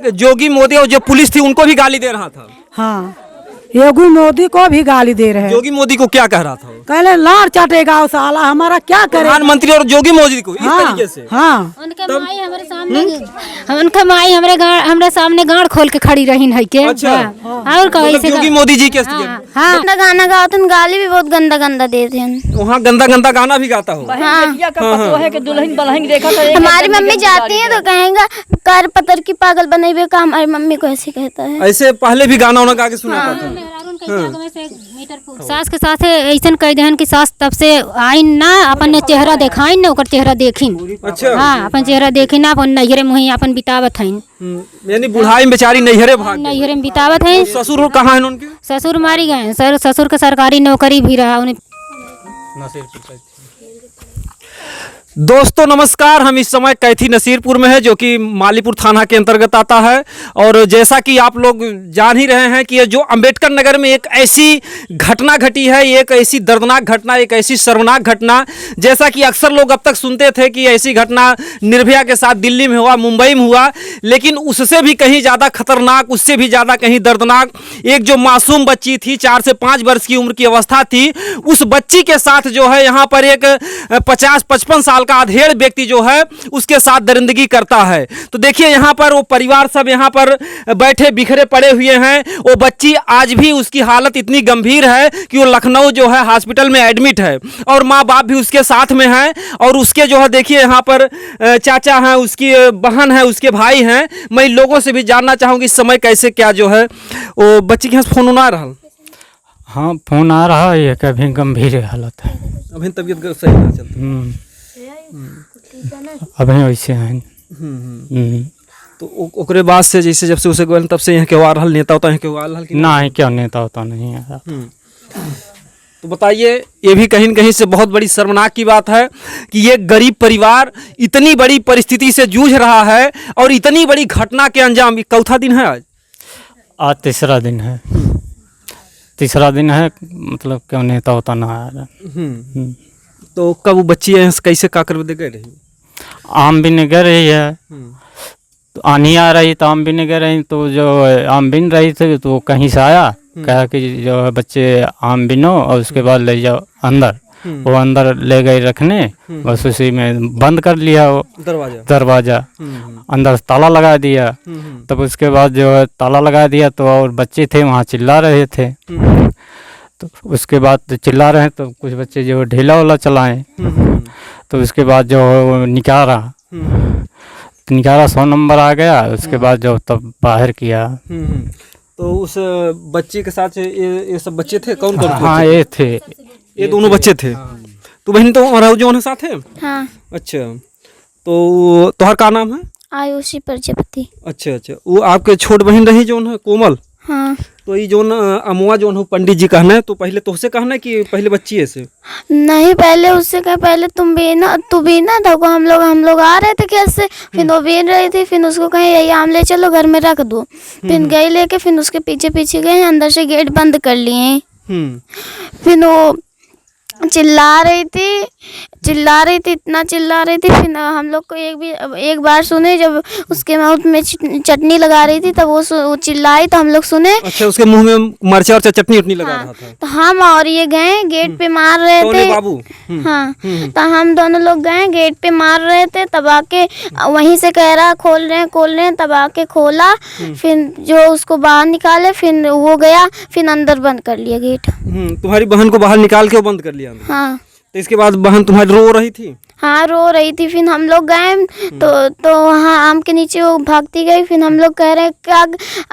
जोगी मोदी और जो पुलिस थी उनको भी गाली दे रहा था। हाँ, योगी मोदी को भी गाली दे रहे हैं। जोगी मोदी को क्या कह रहा था? कहले लार चाटेगा वो साला, हमारा क्या करे। प्रधानमंत्री और जोगी मोदी को इस तरीके से। हाँ, उनके माई हमारे सामने उनका माई हमारे सामने गाड़ खोल के खड़ी रही है के। अच्छा। और कहीं से जोगी मोदी जी के हाँ गंदा गाना गाते हैं, गाली भी बहुत गंदा गंदा देते हैं। वहाँ गंदा गंदा गाना भी गाता हो। हमारी मम्मी जाती है तो कहेंगे कर पतर की पागल बनाई हुई का, हमारी मम्मी को ऐसे कहता है। ऐसे पहले भी गाना उन्होंने गा के सुनाता था। सास के साथ ऐसा कह दहन कि सास तब से आइन ना अपन चेहरा देखाइन ना ओकर चेहरा देखिन। अच्छा। हाँ, अपन चेहरा देखिन ना, अपन नैहरे मुही अपन बितावत हइन। यानी बुढ़ाई में बेचारी नैहरे भाग गई। नैहरे में बितावत है। ससुर कहाँ है उनके? ससुर मारी गए सर, ससुर का सरकारी नौकरी भी रहा उन्हें। दोस्तों नमस्कार, हम इस समय कैथी नसीरपुर में है जो कि मालीपुर थाना के अंतर्गत आता है। और जैसा कि आप लोग जान ही रहे हैं कि ये जो अंबेडकर नगर में एक ऐसी घटना घटी है, एक ऐसी दर्दनाक घटना, एक ऐसी शर्मनाक घटना, जैसा कि अक्सर लोग अब तक सुनते थे कि ऐसी घटना निर्भया के साथ दिल्ली में हुआ, मुंबई में हुआ, लेकिन उससे भी कहीं ज़्यादा खतरनाक, उससे भी ज़्यादा कहीं दर्दनाक एक जो मासूम बच्ची थी, 4 से 5 वर्ष की उम्र की अवस्था थी, उस बच्ची के साथ जो है यहाँ पर एक 50-55 साल का अधेड़ व्यक्ति जो है उसके साथ दरिंदगी करता है। तो देखिए यहाँ पर वो परिवार सब यहाँ पर बैठे बिखरे पड़े हुए हैं। वो बच्ची आज भी उसकी हालत इतनी गंभीर है कि वो लखनऊ जो है हॉस्पिटल में एडमिट है और माँ बाप भी उसके साथ में हैं। और उसके जो है देखिए यहाँ पर चाचा हैं, उसकी बहन है, उसके भाई हैं। मैं इन लोगों से भी जानना चाहूँगी इस समय कैसे क्या जो है वो बच्ची के यहाँ फोन आ रहा। हाँ, फोन आ रहा है, कभी गंभीर हालत है, अभी तबीयत सही नहीं चलती। अभी वैसे हैं। तो ओकरे बाद से जैसे जब से उसे गए तब से यहाँ के वार हल नेता होता है, के वार हल की ना है क्या नेता होता नहीं है। तो बताइए, ये भी कहीं न कहीं से बहुत बड़ी शर्मनाक की बात है कि ये गरीब परिवार इतनी बड़ी परिस्थिति से जूझ रहा है और इतनी बड़ी घटना के अंजाम। चौथा दिन है आज तीसरा दिन है। तीसरा दिन है, मतलब क्यों नेता होता ना है। तो कब वो बच्ची है कैसे का कर दे गए रही? आम भी निकल रही है, तो आनी आ रही तो आम भी निकल रही, तो जो आम बिन रही थी तो कहीं से आया, कहा कि जो है बच्चे आम बिनो और उसके बाद ले जाओ अंदर। वो अंदर ले गए रखने, बस उसी में बंद कर लिया वो दरवाजा, अंदर ताला लगा दिया। तब उसके बाद जो है ताला लगा दिया तो और बच्चे थे वहाँ चिल्ला रहे थे। तो उसके बाद चिल्ला रहे तो कुछ बच्चे जो ढीला वाला चलाएं, तो उसके बाद जो वो निकाला 100 नंबर आ गया। उसके बाद जो तब बाहर किया। तो उस बच्चे के साथ ये सब बच्चे थे? कौन कौन? हाँ, ये थे, ये दोनों बच्चे थे। तो बहन तो हमारा जो साथ है। हाँ। अच्छा, तो तुम्हारा क्या नाम है? आयुषी प्रजापति। अच्छा अच्छा, वो आपके छोट बहन रही जो है कोमल। हाँ। तो ये जो अमुआ जो है पंडित जी कहना है, तो पहले तो उससे कहना है कि पहले बच्ची है से? नहीं, पहले उससे कहा, पहले तू भी ना था, हम लोग आ रहे थे कैसे, फिर वो बीन रही थी, फिर उसको कहे यही आम ले चलो घर में रख दो। फिर गई लेके, फिर उसके पीछे पीछे गए, अंदर से गेट बंद कर लिए। फिर वो चिल्ला रही थी, इतना चिल्ला रही थी। फिर हम लोग को एक बार सुने, जब उसके माउथ में चटनी लगा रही थी तब वो चिल्लाई तो हम लोग सुने। अच्छा, उसके मुंह में मरचा और चटनी उटनी लगा रहा था। तो हम और ये गए गेट पे मार रहे थे बाबू। हाँ, तो हम दोनों लोग गए गेट पे मार रहे थे, तब आके वहीं से कह रहा खोल रहे हैं, तब आके खोला। फिर जो उसको बाहर निकाले, फिर वो गया, फिर अंदर बंद कर लिया गेट। तुम्हारी बहन को बाहर निकाल के वो बंद कर लिया? हाँ। तो इसके बाद बहन तुम्हारी रो रही थी? हाँ, रो रही थी। फिर हम लोग गए तो वहाँ आम के नीचे वो भागती गई। फिर हम लोग कह रहे हैं क्या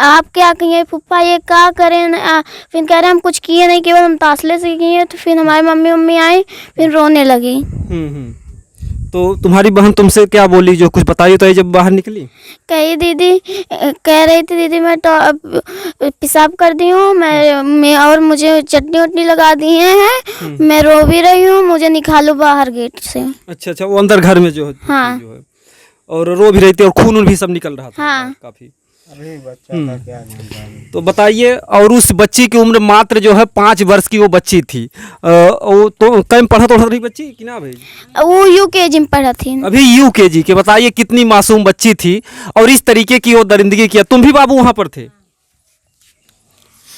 आप क्या कहिए फूफा, ये क्या करें? फिर कह रहे हम कुछ किए नहीं, केवल हम तासले से किए। तो फिर हमारी मम्मी आई, फिर रोने लगी। तो तुम्हारी बहन तुमसे क्या बोली, जो कुछ बताई तो जब बाहर निकली? कह रही थी दीदी मैं तो पेशाब कर दी हूँ, मैं और मुझे चटनी उटनी लगा दिए हैं, मैं रो भी रही हूँ, मुझे निकालो बाहर गेट से। अच्छा, वो अंदर घर में जो है। हाँ। जो है और रो भी रही थी और खून भी सब निकल रहा था। हाँ। काफी। अभी बच्चा का क्या जानकारी। तो बताइए, और उस बच्ची की उम्र मात्र जो है 5 वर्ष की वो बच्ची थी। वो तो कहीं पढ़ा तो रही बच्ची कि ना भाई? वो यूकेजी में पढ़ा थी। अभी यूकेजी के। बताइए कितनी मासूम बच्ची थी और इस तरीके की वो दरिंदगी किया। तुम भी बाबू वहाँ पर थे?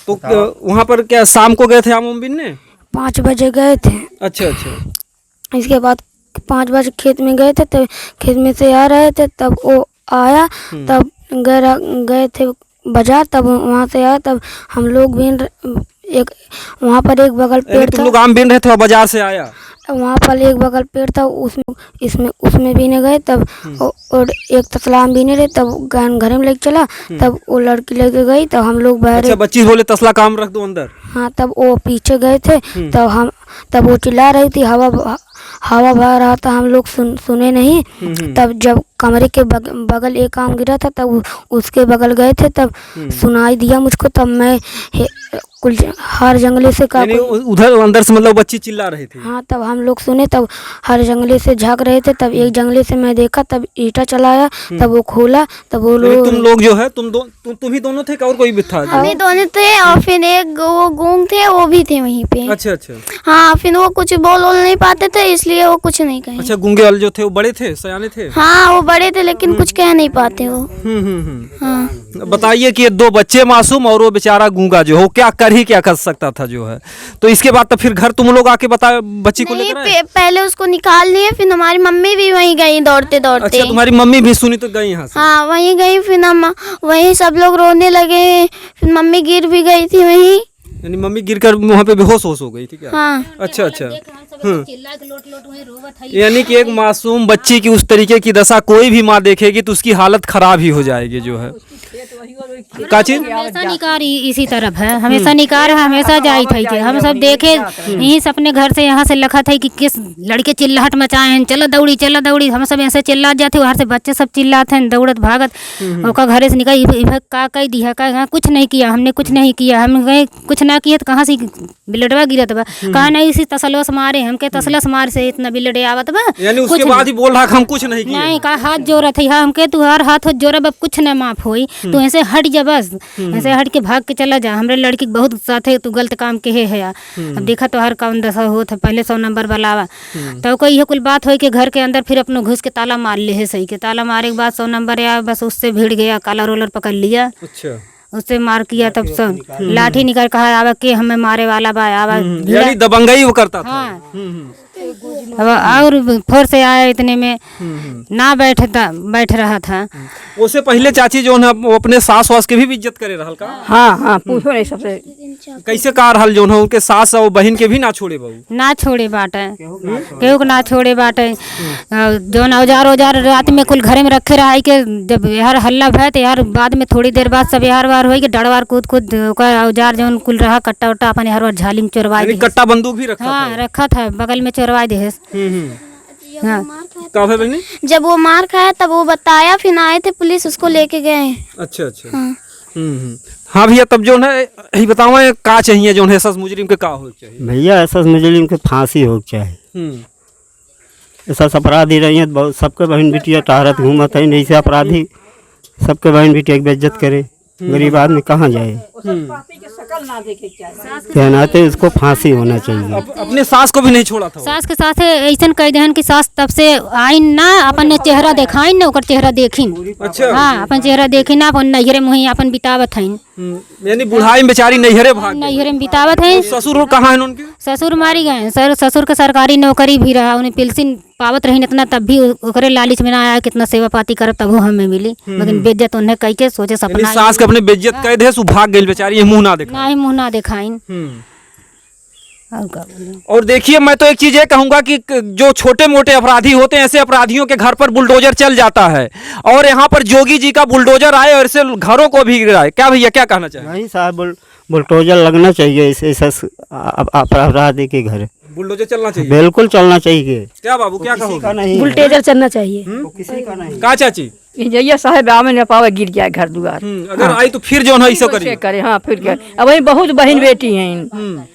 तो वहाँ पर क्या शाम को गए थे आम बिनने? 5 बजे गए थे। अच्छा अच्छा। इसके बाद 5 बजे खेत में गए थे, तब खेत में से आ रहे थे, तब वो आया, तब गए थे बाजार, तब वहाँ से आया, तब हम लोग भी एक वहाँ पर एक बगल पेड़ तुम था, लोग आम बीन रहे थे और बाजार से आया? वहाँ पर एक बगल पेड़ था, उसमें बीने गए, तब और एक तसला आम बीने रहे, तब घर में लेके चला, तब वो लड़की लेके गई, तब हम लोग बाहर। अच्छा, बच्ची बोले तसला काम रख दो अंदर। हाँ, तब वो पीछे गए थे, तब वो चिल्ला रही थी, हवा बह रहा था, हम लोग सुने नहीं। तब जब कमरे के बगल एक आम गिरा था, तब उसके बगल गए थे, तब सुनाई दिया मुझको, तब मैं कुल हर जंगले से यानी उधर अंदर से मतलब बच्ची चिल्ला रही थी? हाँ, तब हम लोग सुने, तब हर जंगले से झांक रहे थे, तब एक जंगले से मैं देखा, तब ईटा चलाया, तब वो खोला, तब वो लोग। तुम लोग जो है तुम ही दोनों थे और कोई भी था? हम ही दोनों थे, और फिर एक वो गूंग थे, वो भी थे वहीं पे। अच्छा अच्छा। हाँ, फिर वो कुछ बोल नहीं पाते थे, इसलिए वो कुछ नहीं कहे। अच्छा, गूंगे वाले जो थे वो बड़े थे, सयाने थे? हाँ, वो बड़े थे, लेकिन कुछ कह नहीं पाते वो। हाँ। बताइए कि ये 2 बच्चे मासूम और वो बेचारा गूंगा जो हो, क्या कर सकता था जो है। तो इसके बाद तो फिर घर तुम लोग आके बता बच्ची को लेकर आए? पहले उसको निकाल लिए, फिर हमारी मम्मी भी वहीं गई दौड़ते दौड़ते। अच्छा, तुम्हारी मम्मी भी सुनी तो गई यहाँ से? हाँ, वहीं गई, फिर हम वहीं सब लोग रोने लगे, फिर मम्मी गिर भी गई थी वहीं। यानी मम्मी गिरकर वहाँ पे बेहोश हो गई थी क्या? हाँ। अच्छा अच्छा। यानी कि एक मासूम बच्ची की उस तरीके की दशा कोई भी माँ देखेगी तो उसकी हालत खराब ही हो जाएगी जो है। का चीज? हमेशा निकार इसी तरफ है, हमेशा निकार है, हमेशा जाई थी के हम सब देखे यहीं से अपने घर से यहाँ से लिखा था कि किस लड़के चिल्लाहट मचाए हैं, चलो दौड़ी, हम सब ऐसे चिल्ला जाते, वहाँ से बच्चे सब चिल्लाते हैं, दौड़त भागत। और घरे से निकल का कह दिया का कुछ नहीं किया, हमने कुछ नहीं किया, हम गए कुछ ना किए तो कहाँ से बिलडवा गिरत बा, कहा नहीं इसी तसलवा से मारे, हमके तसला से मार से इतना बिलडे आवत बा। यानी उसके बाद ही बोल रहा हम कुछ नहीं किए? नहीं, कहा हाथ जोड़ा थी, हाँ हमके तू हर हाथ जोड़ा, अब कुछ न माफ होई, तू ऐसे हट जा, बस ऐसे हट के भाग के चला जा, हमरे लड़की के बहुत साथ है, तू गलत काम के है। अब देखा तो हर कौन दशा होता, पहले 100 नंबर वाला तो कोई यह कुल बात हो कि घर के अंदर फिर अपने घुस के ताला मार ले है, सही के ताला मारे के बाद 100 नंबर आया, बस उससे भिड़ गया, काला रोलर पकड़ लिया। अच्छा, उससे मार किया, तब सब लाठी निकाल कहा आवा के हमें मारे वाला बा, आवा यानी दबंगई वो करता था। हाँ। और फोर से आया, इतने में ना बैठ रहा था। उससे पहले चाची जो है वो अपने सास वास के भी इज्जत करे रहल का? हाँ, पूछो नहीं सबसे। कैसे कार हल जो है उनके सास और बहन के भी ना छोड़े बहू? ना छोड़े बाटे, केहू को ना छोड़े बाटे। जो औजार रात में कुल घरे में रखे रहा है के, जब यार हल्ला भय तो यार बाद में थोड़ी देर बाद सब यार वार हो गए, डरवार कूद औजार जो कुल रहा, कट्टा उट्टा अपन यार वार झाली में चोरवा दे। कट्टा बंदूक भी रखा? हाँ, रखा था, बगल में चोरवा दे। हाँ। जब वो मार खाया तब वो बताया, फिर आए थे पुलिस, उसको लेके गए। अच्छा अच्छा। हाँ भैया, तब जो है यही बताओ का चाहिए जो है ऐसा मुजरिम के का हो चाहिए? भैया ऐसा मुजरिम के फांसी हो चाहिए। ऐसा अपराधी रही है बहुत, सबके बहन बेटिया टहरत घूमत है, नहीं से अपराधी सबके बहन बेटिया की बेइज्जत करे, गरीब आदमी कहाँ जाए? कहनाते उसको फांसी होना चाहिए। अपने सास को भी नहीं छोड़ा था? सास के साथ ऐसा कह दहन कि सास तब से आई ना, अपन चेहरा देखाइन ना, ओकर चेहरा देखिन। अच्छा। हाँ, अपन चेहरा देखी ना, अपन नैहरे मुही अपन बितावत हईन। यानी बुढ़ाई में बेचारी नैहरे भाग गई? नैहरे में बितावत है। ससुर कहाँ है उनके? ससुर मारी गए सर, ससुर के सरकारी नौकरी भी रहा, उन्हें पेंशन पावत रही इतना, तब भी ओकरे लालच में ना आया कितना सेवा पाती करब तब हमें मिली, लेकिन बेइज्जत उन्हें कह के सोचे सपना सास के अपने बेइज्जत कह दे, सु भाग गई बेचारी, ये मुंह ना देखा। ना ही मुंह ना दिखाइन। और देखिए, मैं तो एक चीज ये कहूंगा कि जो छोटे मोटे अपराधी होते हैं, ऐसे अपराधियों के घर पर बुलडोजर चल जाता है, और यहाँ पर जोगी जी का बुलडोजर आए और ऐसे घरों को भी गिराए। क्या भैया, क्या कहना चाहिए? नहीं साहब, बुलडोजर लगना चाहिए, इसे अपराधी के घर बुलडोजर चलना चाहिए, बिल्कुल चलना चाहिए। क्या बाबू, क्या कहोगे? नहीं, बुलडोजर चलना चाहिए। किसी का नहीं। का चाची? जैया साहब आवे न पावे, गिर जाए घर दुआर। अगर आई तो फिर जो है ऐसा करिए। करे। हाँ, फिर क्या, अब वही बहुत बहन बेटी हैं।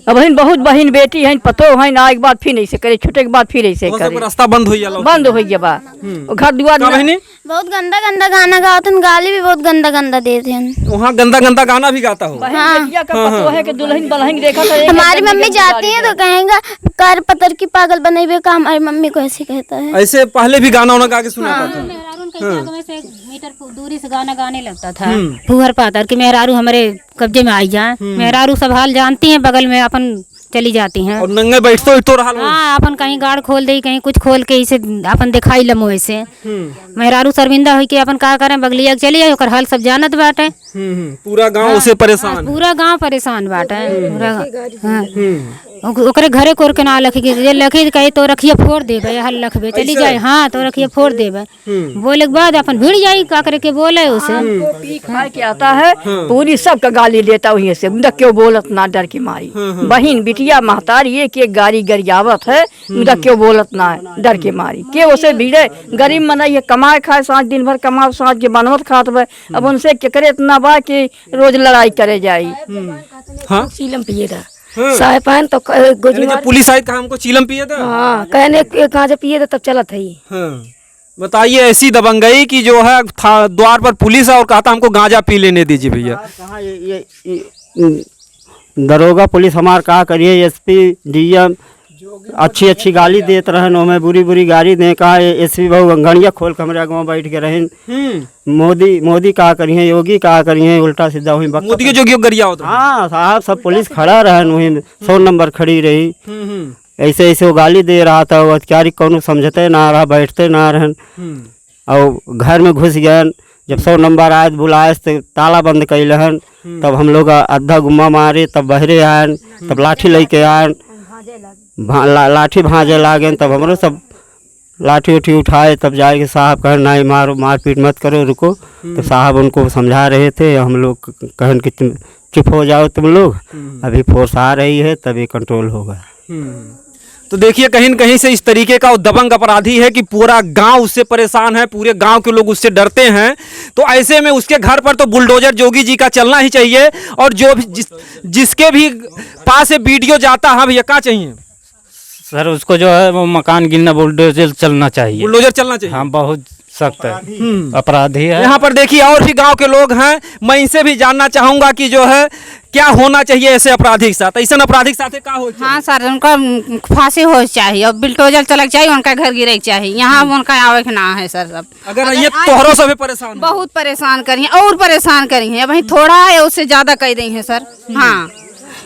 अब बहन बहुत बहन बेटी है पतो है ना एक बार फिर ऐसे करे छुटे के बाद फिर ऐसे वो सब करे रास्ता बंद हो जाला बंद हो गया बा घर दुआर का बहनी बहुत गंदा गंदा गाना गाते हैं, गाली भी बहुत गंदा गंदा देते हैं। वहाँ गंदा गंदा गाना भी गाता हो बहन बेटिया का पतो है कि दुल्हन बलहन देखा था हमारी मम्मी जाती है तो कहेंगे कर पतर की पागल बने हुए का हमारी मम्मी को ऐसे कहता है। ऐसे पहले भी गाना उन्होंने गा के सुनाता था मेहरारू कई जगह में से 1 मीटर दूरी से गाना गाने लगता था फुहर पातर कि मेहरारू हमारे कब्जे में आई जाए। मेहरारू सब हाल जानती हैं, बगल में अपन चली जाती हैं। और नंगे बैठतो रहा हाँ अपन कहीं गाड़ खोल दे कहीं कुछ खोल के इसे अपन दिखाई लमो ऐसे मेहरारू शर्मिंदा हुई के अपन का करें बगलिया के चली जाए ओकर हाल सब जानत बाटे। पूरा गांव उसे परेशान पूरा गांव परेशान बाटे पूरा हाँ। ओकरे घरे कोर के ना लखी जे लखी कहे तो रखिए फोड़ देबे हल लखबे चली जाए हाँ तो रखिए फोड़ देबे बोले के बाद अपन भिड़ जाई का करे के बोले उसे पी खाए के आता है पूरी सबका गाली देता वहीं से मुझे क्यों बोलत ना डर की मारी बहन बिटिया महतारी एक एक गाड़ी गरियावत है मुझे क्यों बोलत ना डर के मारी के उसे भीड़े गरीब मनाइए कमाए खाए सांझ दिन भर कमाओ सांझ के बनवत खात बे अब उनसे के करे इतना बा कि रोज लड़ाई करे जाई हाँ चीलम पिए था साहे पान तो जब पुलिस आई कहा हमको चीलम पिए था हाँ कहने कहाँ से पिए थे तब चला था ही बताइए ऐसी दबंगई की जो है द्वार पर पुलिस है और कहता हमको गांजा पी लेने दीजिए भैया। कहाँ ये दरोगा पुलिस हमार का करिए एसपी डीएम अच्छी अच्छी गाली देते रहन ओमे बुरी बुरी गाली दे कहा एसपी बहु घड़िया खोल के हमारे गाँव बैठ के रहन मोदी का करिए योगी का करिए उल्टा सीधा वही मोदी के जोगी गरिया होता हाँ साहब सब पुलिस खड़ा रहन वही 100 नंबर खड़ी रही ऐसे ऐसे वो गाली दे रहा था वो अधिकारी कौन समझते ना रहा बैठते ना रहन और घर में घुस गए जब 100 नंबर आए बुलाए तो ताला बंद कैलहन तब हम लोग आधा गुम्मा मारे तब बहरे आयन तब लाठी लेके आयन लाठी भांजे लागे तब हमरो सब लाठी उठी उठाए तब जाके साहब कहे नहीं मारो मारपीट मत करो रुको तो साहब उनको समझा रहे थे हम लोग कहन कि तुम चुप हो जाओ तुम लोग अभी फोर्स आ रही है तभी कंट्रोल होगा। तो देखिए कहीं न कहीं से इस तरीके का दबंग अपराधी है कि पूरा गांव उससे परेशान है, पूरे गांव के लोग उससे डरते हैं। तो ऐसे में उसके घर पर तो बुलडोजर जोगी जी का चलना ही चाहिए और जो भी जिसके भी पास से वीडियो जाता है भैया क्या चाहिए सर उसको जो है वो मकान गिरना बुलडोजर चलना चाहिए। बुलडोजर चलना चाहिए हाँ बहुत सख्त है अपराधी है। यहाँ पर देखिए और भी गांव के लोग हैं, मैं इनसे भी जानना चाहूंगा कि जो है क्या होना चाहिए ऐसे अपराधी के साथ, ऐसा अपराधी के साथ क्या हो। हाँ सर उनका फांसी हो चाहिए और बिल्डोजर चलक चाहिए उनका घर गिरे चाहिए यहाँ उनका आवे के ना है सर। सब अगर ये तोहरों से भी परेशान बहुत परेशान करिए और परेशान करिए वही थोड़ा है उससे ज्यादा कह रही है सर। हाँ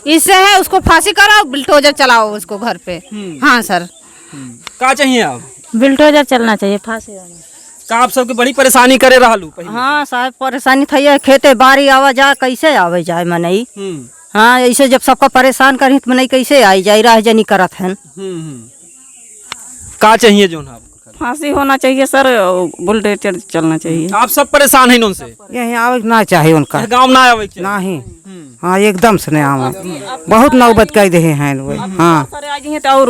इससे है उसको फांसी कराओ बिल्डोजर चलाओ उसको घर पे। हाँ सर क्या चाहिए आप। बिल्डोजर चलना चाहिए फांसी का आप सबके बड़ी परेशानी करे रहलू। हाँ साहब परेशानी थी खेते बारी आवा जा कैसे आवे जाए मनई। हाँ ऐसे जब सबका परेशान करी तो मनई कैसे आई जाए राह जनी करत है। का चाहिए जो ना फांसी होना चाहिए सर बुलडोजर चलना चाहिए। आप सब परेशान हैं उनसे। यही आवे ना चाहिए उनका गाँव ना आवे नहीं। हाँ एकदम से नहीं आवे बहुत नौबत कह दे हैं वो। हाँ सर आज हैं तो और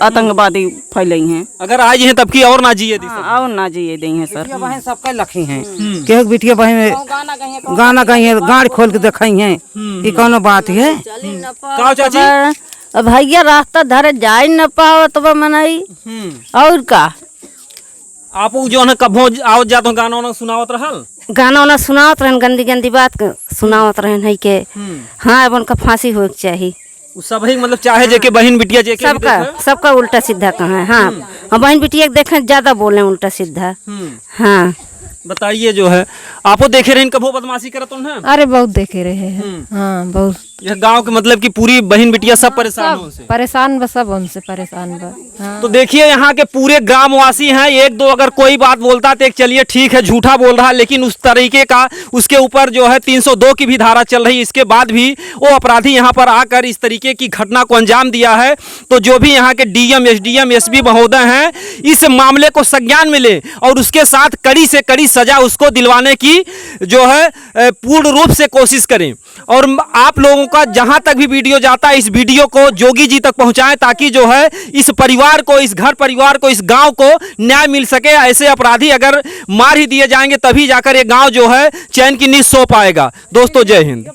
आतंकवादी फैले हैं। अगर आज हैं तब की और ना जिए दी और ना जिए दी हैं सर। बहन सबका लखी हैं के बिटिया बहन गाना गई है गाड़ खोल के दिखाई है ये कौनो बात है। का चाची भैया रास्ता धरे जा न पावत बा मनई और का आप जो है कभो आवत जात गाना वाना सुनावत रहल। गाना वाना सुनावत रहन गंदी गंदी बात सुनावत रहन है के। हाँ अब उनका फांसी हो चाहिए। सब ही मतलब चाहे जेके बहन बिटिया जेके सबका उल्टा सीधा कहाँ है। हाँ बहन बिटिया देखे ज्यादा बोले उल्टा सीधा। हाँ बताइए जो है आपो देखे रहे कभो बदमाशी करत है। अरे बहुत देखे रहे हैं। हाँ बहुत यह गांव के मतलब कि पूरी बहन बिटिया सब परेशान हो परेशान बस सब उनसे परेशान बा। हाँ। तो देखिए यहाँ के पूरे ग्रामवासी हैं, एक दो अगर कोई बात बोलता तो एक चलिए ठीक है झूठा बोल रहा है, लेकिन उस तरीके का उसके ऊपर जो है 302 की भी धारा चल रही है। इसके बाद भी वो अपराधी यहाँ पर आकर इस तरीके की घटना को अंजाम दिया है। तो जो भी यहाँ के डीएम एसडीएम एसपी महोदय हैं इस मामले को संज्ञान में ले और उसके साथ कड़ी से कड़ी सजा उसको दिलवाने की जो है पूर्ण रूप से कोशिश करें। और आप लोगों का जहां तक भी वीडियो जाता है इस वीडियो को जोगी जी तक पहुंचाएं ताकि जो है इस परिवार को, इस घर परिवार को, इस गांव को न्याय मिल सके। ऐसे अपराधी अगर मार ही दिए जाएंगे तभी जाकर ये गांव जो है चैन की नींद सो पाएगा। दोस्तों जय हिंद।